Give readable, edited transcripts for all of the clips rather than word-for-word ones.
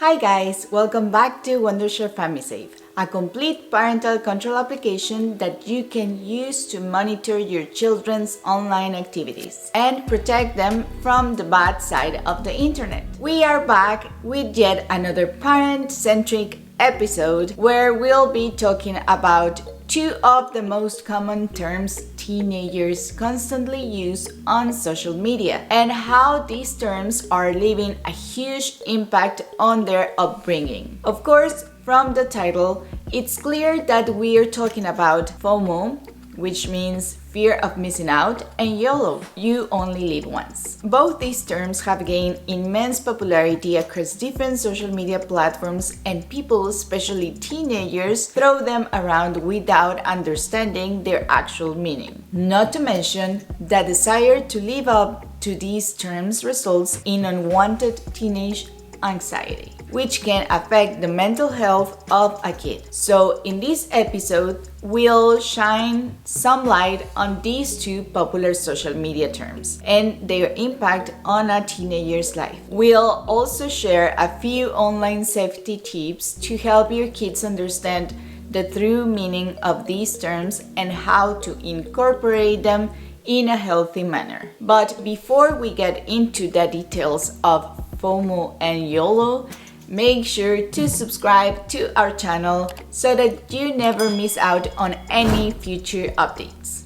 Hi guys, welcome back to Wondershare FamiSafe, a complete parental control application that you can use to monitor your children's online activities and protect them from the bad side of the internet. We are back with yet another parent-centric episode where we'll be talking about two of the most common terms teenagers constantly use on social media and how these terms are leaving a huge impact on their upbringing. Of course, from the title, it's clear that we are talking about FOMO, which means fear of missing out, and YOLO, you only live once. Both these terms have gained immense popularity across different social media platforms, and people, especially teenagers, throw them around without understanding their actual meaning. Not to mention, the desire to live up to these terms results in unwanted teenage anxiety, which can affect the mental health of a kid. So in this episode, we'll shine some light on these two popular social media terms and their impact on a teenager's life. We'll also share a few online safety tips to help your kids understand the true meaning of these terms and how to incorporate them in a healthy manner. But before we get into the details of FOMO and YOLO, make sure to subscribe to our channel so that you never miss out on any future updates.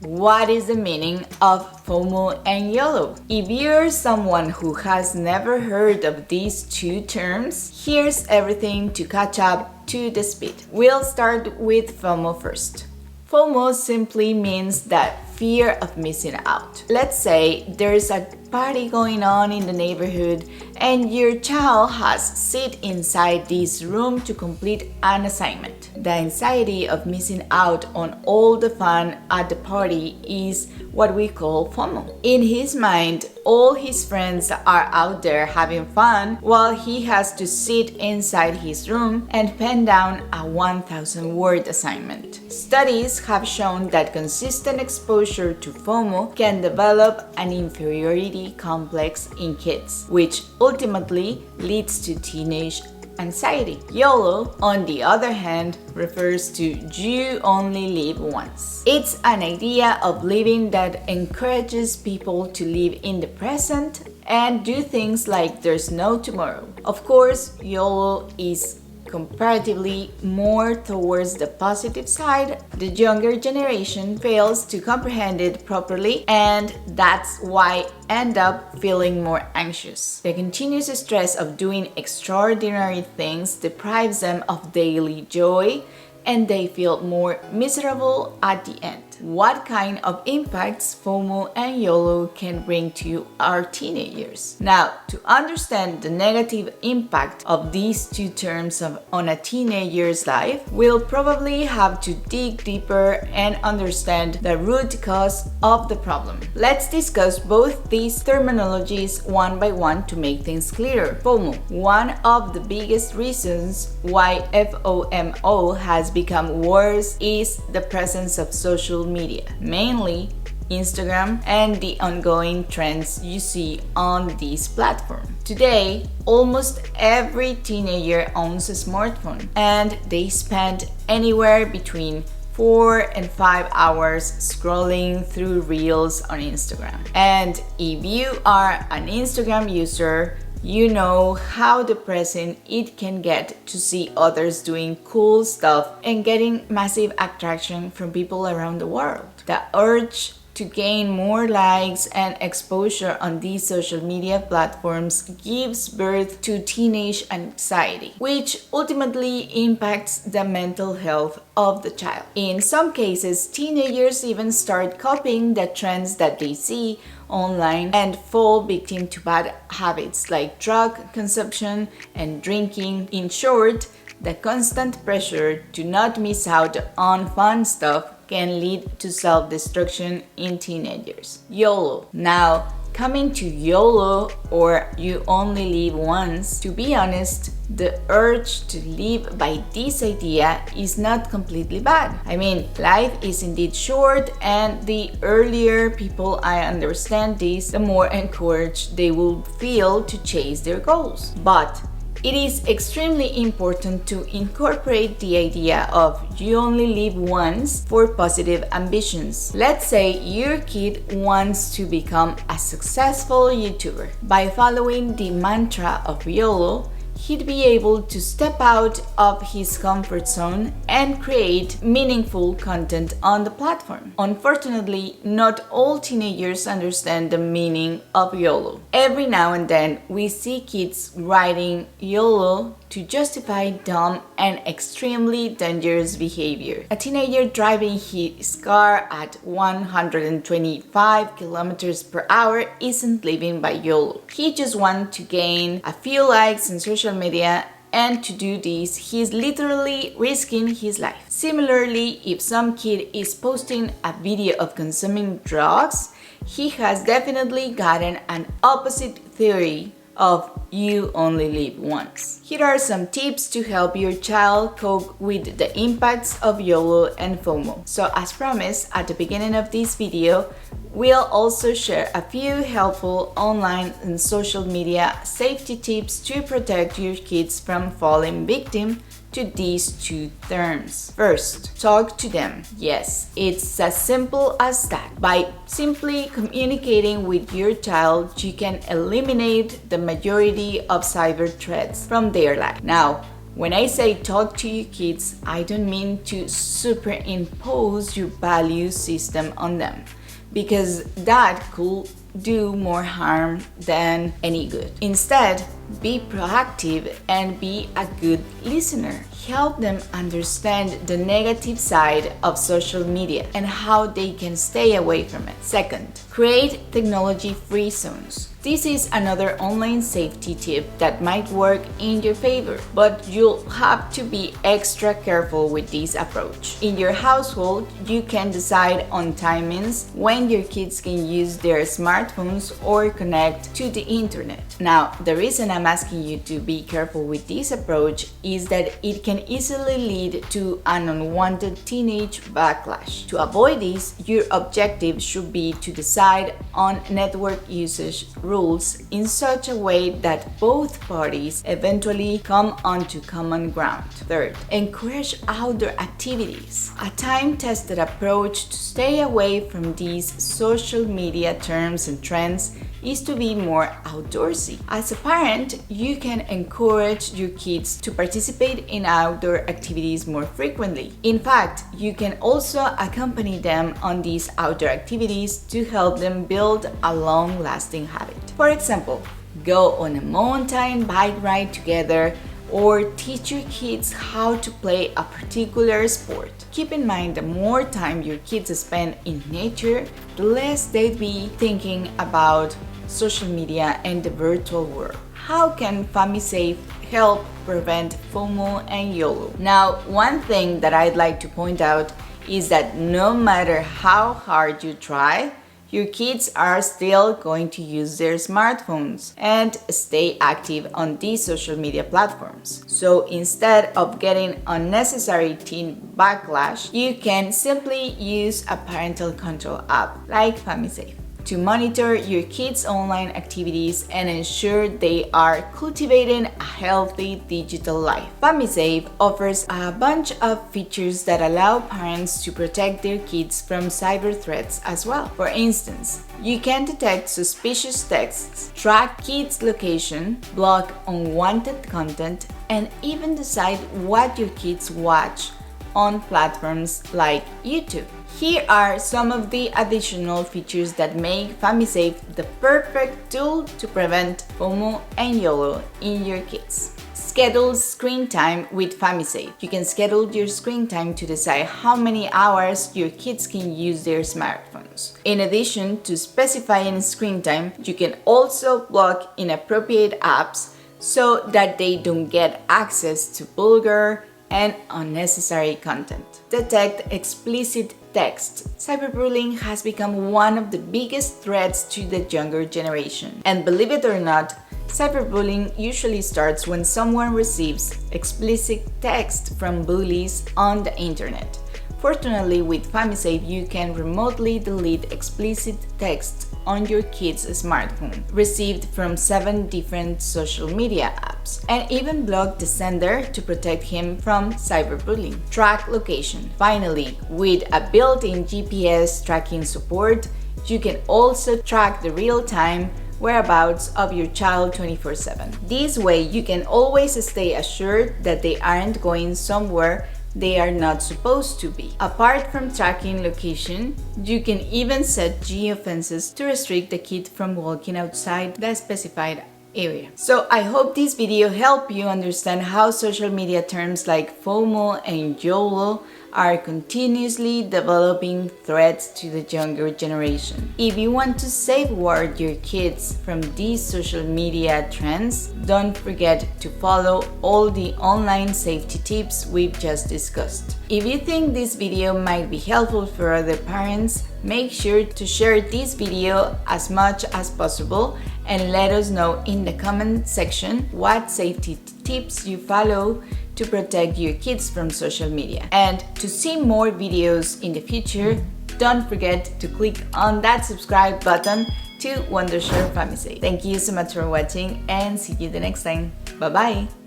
What is the meaning of FOMO and YOLO? If you're someone who has never heard of these two terms, here's everything to catch up to the speed. We'll start with FOMO first. FOMO simply means that fear of missing out. Let's say there's a party going on in the neighborhood and your child has sit inside this room to complete an assignment. The anxiety of missing out on all the fun at the party is what we call FOMO. In his mind, all his friends are out there having fun while he has to sit inside his room and pen down a 1,000-word assignment. Studies have shown that consistent exposure to FOMO can develop an inferiority complex in kids, which ultimately leads to teenage anxiety. YOLO, on the other hand, refers to you only live once. It's an idea of living that encourages people to live in the present and do things like there's no tomorrow. Of course, YOLO is comparatively more towards the positive side. The younger generation fails to comprehend it properly, and that's why end up feeling more anxious. The continuous stress of doing extraordinary things deprives them of daily joy, and they feel more miserable at the end. What kind of impacts FOMO and YOLO can bring to our teenagers? Now, to understand the negative impact of these two terms on a teenager's life, we'll probably have to dig deeper and understand the root cause of the problem. Let's discuss both these terminologies one by one to make things clearer. FOMO. One of the biggest reasons why FOMO has become worse is the presence of social media, mainly Instagram and the ongoing trends you see on this platform. Today, almost every teenager owns a smartphone and they spend anywhere between 4 and 5 hours scrolling through reels on Instagram. And if you are an Instagram user, you know how depressing it can get to see others doing cool stuff and getting massive attraction from people around the world. The urge to gain more likes and exposure on these social media platforms gives birth to teenage anxiety, which ultimately impacts the mental health of the child. In some cases, teenagers even start copying the trends that they see online and fall victim to bad habits like drug consumption and drinking. In short, the constant pressure to not miss out on fun stuff can lead to self-destruction in teenagers. YOLO. Now, Coming to YOLO, or you only live once, to be honest, the urge to live by this idea is not completely bad. I mean, life is indeed short, and the earlier people I understand this, the more encouraged they will feel to chase their goals. But it is extremely important to incorporate the idea of you only live once for positive ambitions. Let's say your kid wants to become a successful YouTuber. By following the mantra of YOLO, he'd be able to step out of his comfort zone and create meaningful content on the platform. Unfortunately, not all teenagers understand the meaning of YOLO. Every now and then, we see kids writing YOLO to justify dumb and extremely dangerous behavior. A teenager driving his car at 125 kilometers per hour isn't living by YOLO. He just wants to gain a few likes on social media, and to do this, he's literally risking his life. Similarly, if some kid is posting a video of consuming drugs, he has definitely gotten an opposite theory of you only live once. Here are some tips to help your child cope with the impacts of YOLO and FOMO. So as promised at the beginning of this video, we'll also share a few helpful online and social media safety tips to protect your kids from falling victim to these two terms. First, talk to them. Yes, it's as simple as that. By simply communicating with your child, you can eliminate the majority of cyber threats from their life. Now, when I say talk to your kids, I don't mean to superimpose your value system on them, because that could do more harm than any good. Instead, be proactive and be a good listener. Help them understand the negative side of social media and how they can stay away from it. Second, create technology-free zones. This is another online safety tip that might work in your favor, but you'll have to be extra careful with this approach. In your household, you can decide on timings when your kids can use their smartphones or connect to the internet. Now, the reason I'm asking you to be careful with this approach is that it can easily lead to an unwanted teenage backlash. To avoid this, your objective should be to decide on network usage rules in such a way that both parties eventually come onto common ground. Third, encourage outdoor activities. A time-tested approach to stay away from these social media terms and trends is to be more outdoorsy. As a parent, you can encourage your kids to participate in outdoor activities more frequently. In fact, you can also accompany them on these outdoor activities to help them build a long-lasting habit. For example, go on a mountain bike ride together, or teach your kids how to play a particular sport. Keep in mind, the more time your kids spend in nature, the less they'd be thinking about social media and the virtual world. How can FamiSafe help prevent FOMO and YOLO? Now, one thing that I'd like to point out is that no matter how hard you try, your kids are still going to use their smartphones and stay active on these social media platforms. So instead of getting unnecessary teen backlash, you can simply use a parental control app like FamiSafe to monitor your kids' online activities and ensure they are cultivating a healthy digital life. FamiSafe offers a bunch of features that allow parents to protect their kids from cyber threats as well. For instance, you can detect suspicious texts, track kids' location, block unwanted content, and even decide what your kids watch on platforms like YouTube. Here are some of the additional features that make FamiSafe the perfect tool to prevent FOMO and YOLO in your kids. Schedule screen time with FamiSafe. You can schedule your screen time to decide how many hours your kids can use their smartphones. In addition to specifying screen time, you can also block inappropriate apps so that they don't get access to vulgar and unnecessary content. Detect explicit text. Cyberbullying has become one of the biggest threats to the younger generation. And believe it or not, cyberbullying usually starts when someone receives explicit text from bullies on the internet. Fortunately, with FamiSafe, you can remotely delete explicit text on your kid's smartphone, received from 7 different social media apps, and even block the sender to protect him from cyberbullying. Track location. Finally, with a built-in GPS tracking support, you can also track the real-time whereabouts of your child 24/7. This way, you can always stay assured that they aren't going somewhere they are not supposed to be. Apart from tracking location, you can even set geofences to restrict the kid from walking outside the specified area. So I hope this video helped you understand how social media terms like FOMO and YOLO are continuously developing threats to the younger generation. If you want to safeguard your kids from these social media trends, don't forget to follow all the online safety tips we've just discussed. If you think this video might be helpful for other parents, make sure to share this video as much as possible and let us know in the comment section what safety tips you follow to protect your kids from social media. And to see more videos in the future, don't forget to click on that subscribe button to Wondershare FamiSafe. Thank you so much for watching and see you the next time. Bye bye!